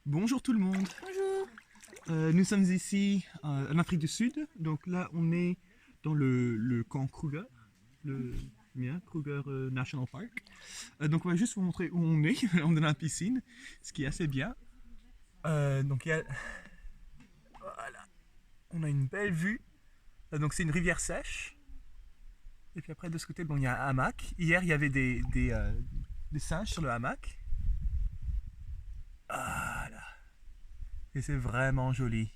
Bonjour tout le monde. Bonjour. Nous sommes ici en Afrique du Sud. Donc là, on est dans le camp Kruger, le Kruger National Park. Donc on va juste vous montrer où on est. On est dans la piscine, ce qui est assez bien. Donc il y a, voilà, on a une belle vue. Donc c'est une rivière sèche. Et puis après de ce côté, bon, il y a un hamac. Hier, il y avait des singes sur le hamac. Voilà. Et c'est vraiment joli.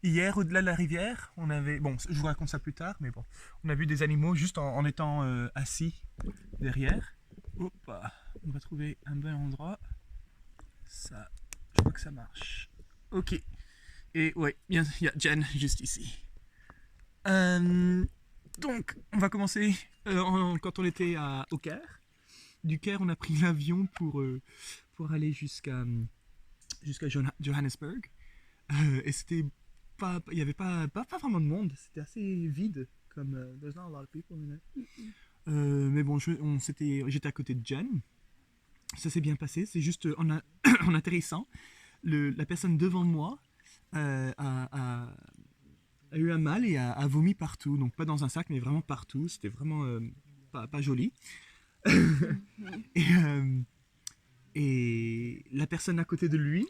Hier, au-delà de la rivière, on avait... Bon, je vous raconte ça plus tard, mais bon. On a vu des animaux juste en étant assis derrière. Hop, on va trouver un bon endroit. Ça, je crois que ça marche. Ok. Et ouais, il y a Jen juste ici. Donc, on va commencer quand on était au Caire. Du Caire, on a pris l'avion pour aller jusqu'à Johannesburg. Et c'était il n'y avait pas vraiment de monde, c'était assez vide, comme there's not a lot of people in it. Mais bon, j'étais à côté de Jen, ça s'est bien passé, c'est juste en atterrissant, la personne devant moi a eu un mal et a vomi partout, donc pas dans un sac, mais vraiment partout, c'était vraiment pas joli. et, et la personne à côté de lui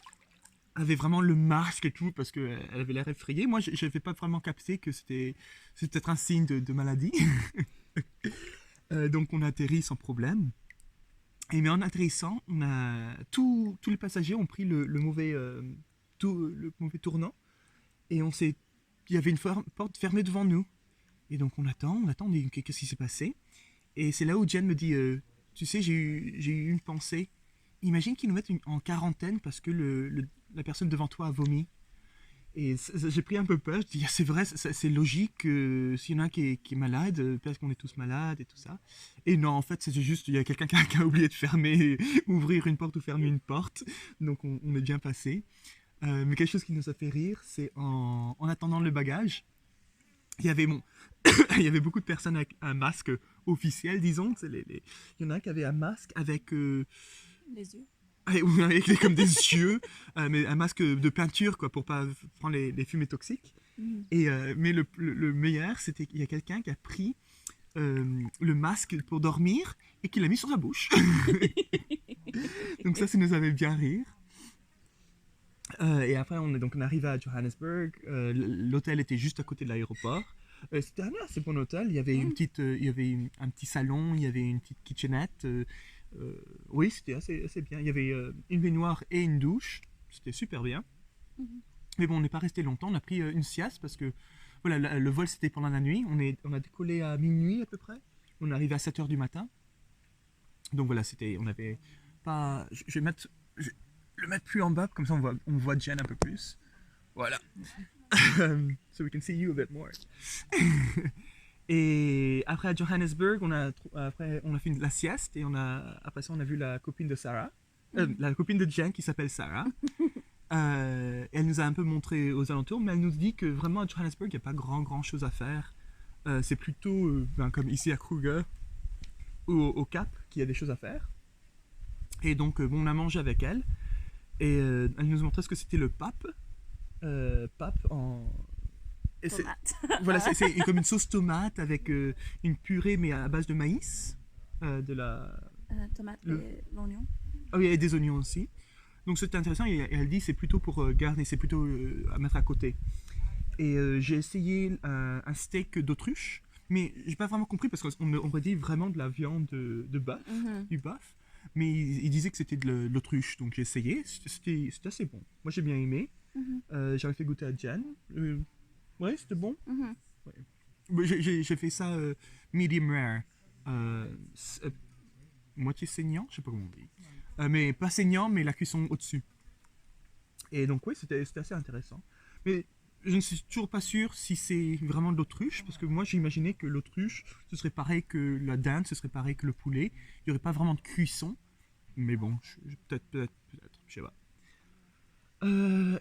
avait vraiment le masque et tout parce qu'elle avait l'air effrayée. Moi, je n'avais pas vraiment capté que c'était peut-être un signe de maladie. Donc on a atterri sans problème. Mais en atterrissant, tous les passagers ont pris le mauvais tournant et il y avait une porte fermée devant nous. Et donc on attend, qu'est-ce qui s'est passé? Et c'est là où Jen me dit, tu sais, j'ai eu une pensée. Imagine qu'ils nous mettent en quarantaine parce que la personne devant toi a vomi. Et j'ai pris un peu peur. Je dis, c'est vrai, c'est logique s'il y en a un qui est malade, peut-être qu'on est tous malades et tout ça. Et non, en fait, c'est juste, il y a quelqu'un qui a oublié de fermer, ouvrir une porte ou fermer une porte. Donc on est bien passé. Mais quelque chose qui nous a fait rire, c'est en attendant le bagage, il y avait il y avait beaucoup de personnes avec un masque officiel, disons. Il y en a un qui avait un masque avec... Les yeux. avec comme des yeux, mais un masque de peinture quoi, pour pas prendre les fumées toxiques. Mais le meilleur, c'était qu'il y a quelqu'un qui a pris le masque pour dormir et qui l'a mis sur sa bouche. Donc ça nous avait bien rire. Et après, on arrive à Johannesburg. L'hôtel était juste à côté de l'aéroport. C'était un assez bon hôtel. Il y avait un petit salon, il y avait une petite kitchenette. Oui, c'était assez bien. Il y avait une baignoire et une douche. C'était super bien. Mais bon, on n'est pas resté longtemps. On a pris une sieste parce que voilà, le vol c'était pendant la nuit. On a décollé à minuit à peu près. On est arrivé à 7h du matin. Donc voilà, on avait pas... Je vais le mettre plus en bas, comme ça on voit Jen un peu plus. Voilà. So we can see you a bit more. Et après à Johannesburg, on a fait la sieste et après ça on a vu la copine de Sarah, la copine de Jen qui s'appelle Sarah. Elle nous a un peu montré aux alentours, mais elle nous dit que vraiment à Johannesburg il n'y a pas grand chose à faire. C'est plutôt comme ici à Kruger ou au Cap qu'il y a des choses à faire. Et donc bon, on a mangé avec elle et elle nous a montré ce que c'était le pape. Pape en... Voilà, c'est comme une sauce tomate avec une purée mais à base de maïs, de la Tomate et l'oignon. Ah oui, et des oignons aussi. Donc c'était intéressant et elle dit c'est plutôt pour garder, c'est plutôt à mettre à côté. Et j'ai essayé un steak d'autruche, mais j'ai pas vraiment compris parce qu'on aurait dit vraiment de la viande de bœuf, du bœuf, mais il disait que c'était de l'autruche, donc j'ai essayé, c'était assez bon. Moi j'ai bien aimé. J'avais fait goûter à Jen. Ouais, c'était bon. Ouais. J'ai fait ça medium rare. Moitié saignant, je sais pas comment on dit. Mais pas saignant, mais la cuisson au-dessus. Et donc oui, c'était assez intéressant. Mais je ne suis toujours pas sûr si c'est vraiment de l'autruche, parce que moi j'imaginais que l'autruche, ce serait pareil que la dinde, ce serait pareil que le poulet. Il n'y aurait pas vraiment de cuisson. Mais bon, peut-être, je sais pas.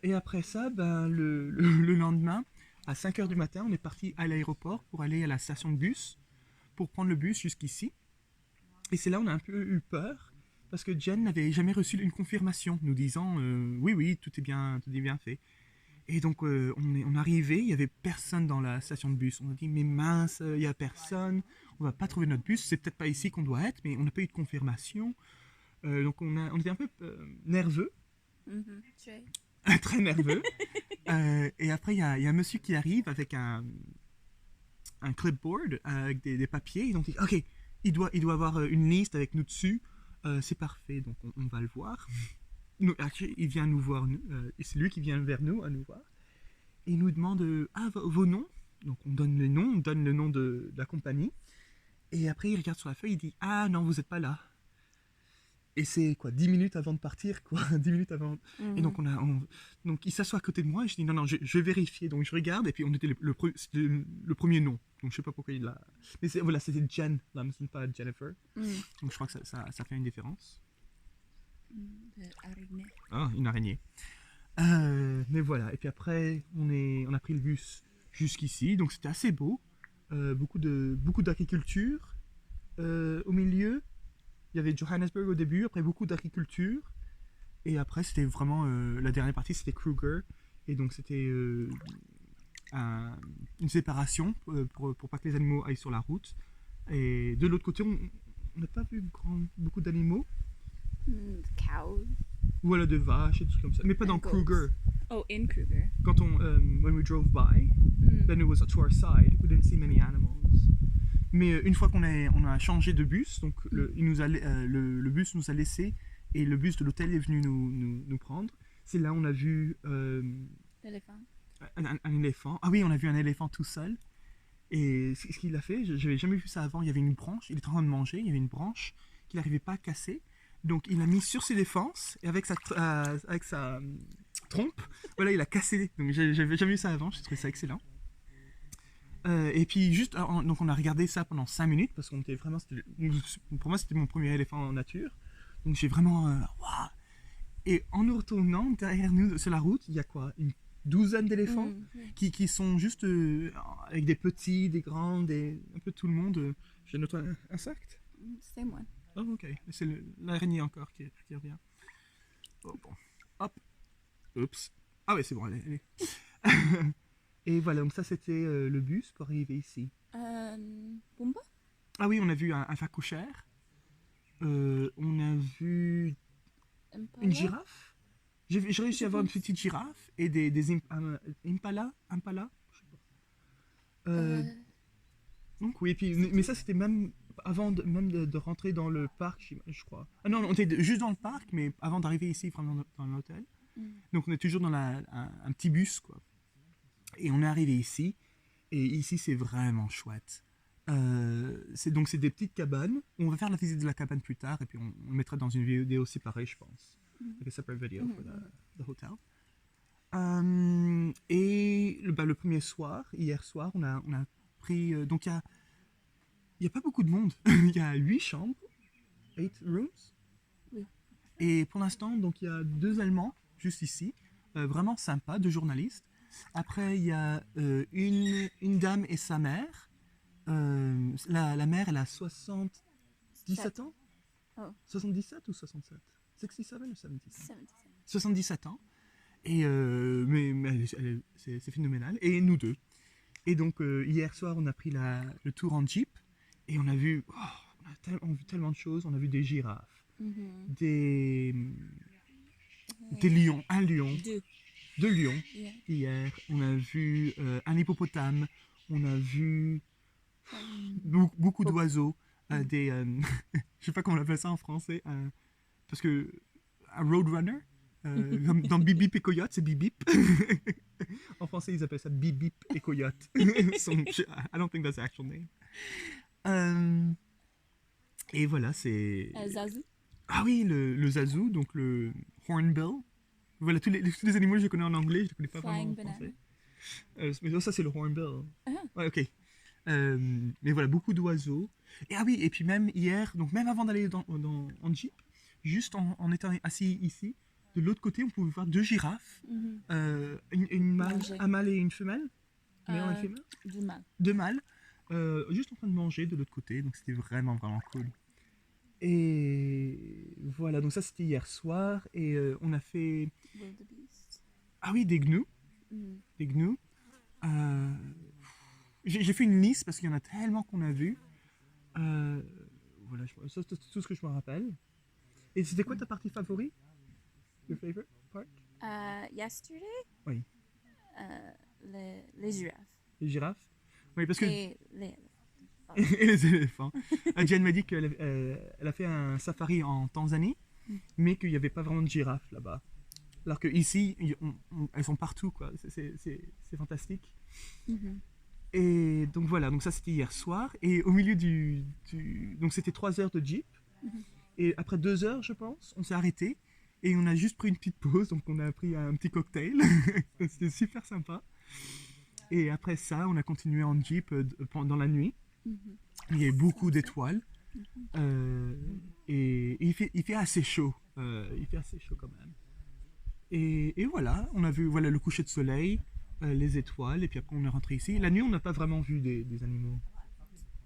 Et après ça, ben, le lendemain, à 5h du matin, on est parti à l'aéroport pour aller à la station de bus, pour prendre le bus jusqu'ici. Et c'est là où on a un peu eu peur, parce que Jen n'avait jamais reçu une confirmation nous disant oui, tout est bien fait. Et donc on est arrivé, il y avait personne dans la station de bus. On a dit mais mince, il y a personne, on va pas trouver notre bus, c'est peut-être pas ici qu'on doit être, mais on n'a pas eu de confirmation. Donc on était un peu nerveux, très nerveux. Et après il y a un monsieur qui arrive avec un clipboard avec des papiers. Ils ont dit ok, il doit avoir une liste avec nous dessus. C'est parfait, donc on va le voir. Il vient nous voir, et c'est lui qui vient vers nous, à nous voir. Et il nous demande vos noms. Donc on donne les noms, on donne le nom de la compagnie. Et après il regarde sur la feuille, il dit ah non, vous n'êtes pas là. Et c'est quoi, 10 minutes avant de partir, quoi, 10 minutes avant. Et donc donc il s'assoit à côté de moi et je dis non, je vais vérifier. Donc je regarde et puis on était c'était le premier nom. Donc je sais pas pourquoi il l'a. Mais voilà, c'était Jen Lamson, pas Jennifer. Donc je crois que ça fait une différence. Ah, une araignée. Mais voilà, et puis après on a pris le bus jusqu'ici, donc c'était assez beau. Beaucoup d'agriculture au milieu. Il y avait Johannesburg au début, après beaucoup d'agriculture. Et après, c'était vraiment la dernière partie, c'était Kruger. Et donc, c'était une séparation pour pas que les animaux aillent sur la route. Et de l'autre côté, on n'a pas vu beaucoup d'animaux. Cows. Voilà, de vaches et tout comme ça. Mais pas dans goats. Kruger. Oh, in Kruger. Quand when we drove by, then it was to our side. We didn't see many animals. Mais une fois qu'on a changé de bus, donc le bus nous a laissé et le bus de l'hôtel est venu nous prendre. C'est là on a vu L'éléphant. un éléphant. Ah oui, on a vu un éléphant tout seul. Et ce qu'il a fait, j'avais jamais vu ça avant. Il y avait une branche, il était en train de manger, il y avait une branche qu'il n'arrivait pas à casser. Donc il a mis sur ses défenses et avec sa trompe, voilà, il a cassé. Donc j'avais jamais vu ça avant, j'ai trouvé ça excellent. Et puis juste, donc on a regardé ça pendant 5 minutes parce qu'on était vraiment, pour moi c'était mon premier éléphant en nature, donc j'ai vraiment, waouh. Et en nous retournant derrière nous sur la route, il y a quoi, une douzaine d'éléphants qui sont juste avec des petits, des grands, un peu tout le monde. J'ai notre insecte. C'est moi. Oh ok, c'est l'araignée encore qui revient. Oh, bon, hop, oups. Ah ouais c'est bon, elle est. Et voilà, donc ça c'était le bus pour arriver ici. Pumba? Ah oui, on a vu un phacochère. On a vu une girafe. J'ai réussi à voir une petite girafe et des impala. Je sais pas. Donc oui, et puis, mais ça c'était même avant de rentrer dans le parc, je crois. Ah non, on était juste dans le parc, mais avant d'arriver ici, vraiment dans l'hôtel. Donc on est toujours dans un petit bus, quoi. Et on est arrivé ici, et ici c'est vraiment chouette. C'est des petites cabanes. On va faire la visite de la cabane plus tard, et puis on le mettra dans une vidéo séparée, je pense. Like a separate video for the hotel. Et le premier soir, hier soir, on a pris... donc il y a pas beaucoup de monde. Il y a 8 chambres, 8 rooms. Oui. Et pour l'instant, donc il y a 2 Allemands, juste ici, vraiment sympas, 2 journalistes. Après, il y a une dame et sa mère. La mère, elle a 77 ans. Oh. 77 ou 67 67 ou 77 77. 77 ans. Et, mais c'est phénoménal. Et nous deux. Et donc, hier soir, on a pris le tour en Jeep. Et on a vu, on a vu tellement de choses. On a vu des girafes, des lions, un lion. 2 lions hier, on a vu un hippopotame, on a vu beaucoup d'oiseaux, je sais pas comment on appelle ça en français, parce que un roadrunner, comme dans Bip Bip et Coyote, c'est Bip Bip. En français, ils appellent ça Bip Bip et Coyote. I don't think that's the actual name. Et voilà, c'est... Zazu? Ah oui, le zazu, donc le hornbill. Voilà, tous les animaux, je les connais en anglais, je ne les connais pas Flying vraiment en français. banana. Mais ça, c'est le hornbill. Ouais, ok. Mais voilà, beaucoup d'oiseaux. Et ah oui, et puis même hier, donc même avant d'aller en Jeep, juste en étant assis ici, de l'autre côté, on pouvait voir 2 girafes, une mâle, un mâle et une femelle. Male et femelle. 2 mâles. 2 mâles, juste en train de manger de l'autre côté, donc c'était vraiment, vraiment cool. Et voilà, donc ça c'était hier soir. Et on a fait. Wildebeest. Ah oui, des gnous. Mm. Des gnous. Euh, j'ai fait une liste parce qu'il y en a tellement qu'on a vu. Euh, voilà, ça c'est tout ce que je me rappelle. Et c'était quoi ta partie favorite? Your favorite part? Yesterday, Oui, les girafes. les girafes. Oui, parce que. Et les... Et les éléphants. Jen m'a dit elle a fait un safari en Tanzanie, mais qu'il n'y avait pas vraiment de girafes là-bas. Alors que ici, elles sont partout, quoi. C'est fantastique. Mhm. Et donc voilà, donc ça c'était hier soir. Et au milieu donc c'était 3 heures de jeep. Mhm. Et après 2 heures, je pense, on s'est arrêté. Et on a juste pris une petite pause, donc on a pris un petit cocktail. C'était super sympa. Et après ça, on a continué en jeep pendant la nuit. Mhm. Il y avait beaucoup d'étoiles. Mhm. Et il fait assez chaud. Il fait assez chaud quand même. Et voilà, on a vu voilà, le coucher de soleil, les étoiles, et puis après on est rentré ici. La nuit, on n'a pas vraiment vu des animaux.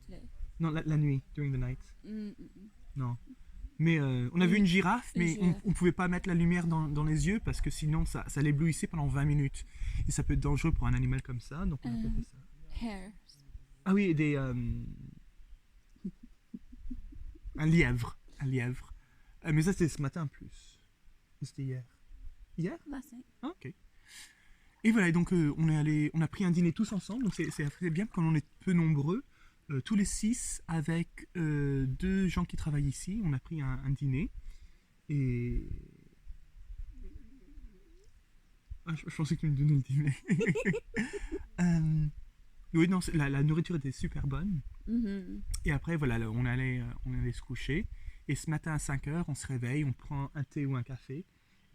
Today. Non, la nuit, during the night. Mm, mm, Non. Mais on a vu une girafe, Une mais girafe. on ne pouvait pas mettre la lumière dans les yeux parce que sinon ça l'éblouissait pendant 20 minutes. Et ça peut être dangereux pour un animal comme ça, donc on n'a pas fait ça. Hares. Ah oui, et un lièvre. Un lièvre. Mais ça, c'était ce matin plus. Ou c'était hier. Hier? Last night. Ah, ok. Et voilà, et donc on a pris un dîner tous ensemble, donc c'est assez bien quand on est peu nombreux. Tous les 6 avec 2 gens qui travaillent ici, on a pris un dîner. Et. Ah, je pensais que tu me donnais le dîner. Oui, non, la nourriture était super bonne. Mhm. Et après, voilà, là, on allait se coucher. Et ce matin à 5 heures, on se réveille, on prend un thé ou un café.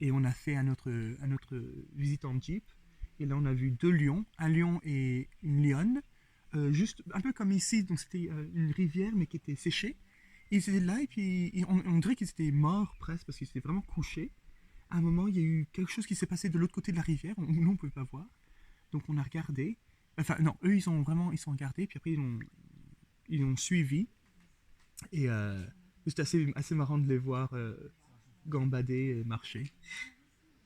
Et on a fait un autre visite en jeep. Et là, on a vu 2 lions, un lion et une lionne. Juste un peu comme ici, donc c'était une rivière mais qui était séchée. Ils étaient là et puis on dirait qu'ils étaient morts presque parce qu'ils étaient vraiment couchés. À un moment, il y a eu quelque chose qui s'est passé de l'autre côté de la rivière, nous on ne pouvait pas voir. Donc on a regardé. Enfin non, eux ils sont regardés puis après ils ont suivi. Et c'était assez marrant de les voir gambader et marcher.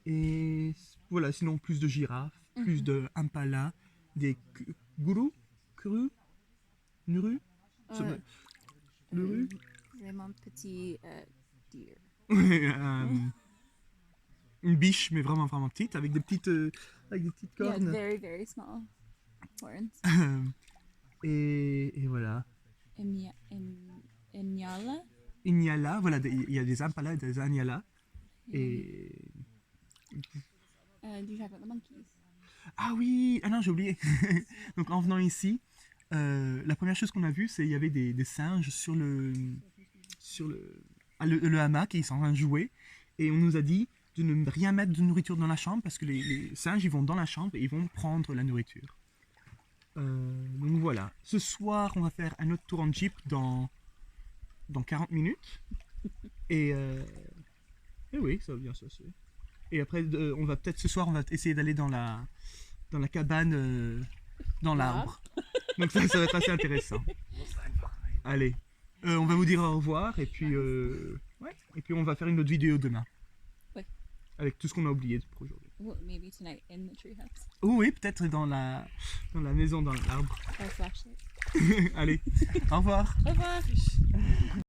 Et voilà, sinon plus de girafes, plus de impala, des gourous, crus, nurus, Euh, nurus. Vraiment petit deer. Une biche, mais vraiment vraiment petite, avec des petites Yeah, cornes. very, very small horns. Et voilà. Enyala. Inyala, voilà, il y a des impalas et des anyala. Et. Do you talk about the monkeys? Ah oui, ah non, j'ai oublié. Donc en venant ici, la première chose qu'on a vue, c'est qu'il y avait des singes sur le hamac et ils sont en train de jouer. Et on nous a dit de ne rien mettre de nourriture dans la chambre parce que les singes, ils vont dans la chambre et ils vont prendre la nourriture. Donc voilà. Ce soir, on va faire un autre tour en jeep dans 40 minutes. Et oui, ça va bien se passer. Et après, on va peut-être ce soir, on va essayer d'aller dans la cabane dans l'arbre. Donc ça va être assez intéressant. Allez, on va vous dire au revoir et puis ouais, et puis on va faire une autre vidéo demain. Ouais. Avec tout ce qu'on a oublié pour aujourd'hui. Well, maybe tonight in the treehouse. Oh oui, peut-être dans la maison dans l'arbre. Or flashlight. Allez, au revoir. Au revoir.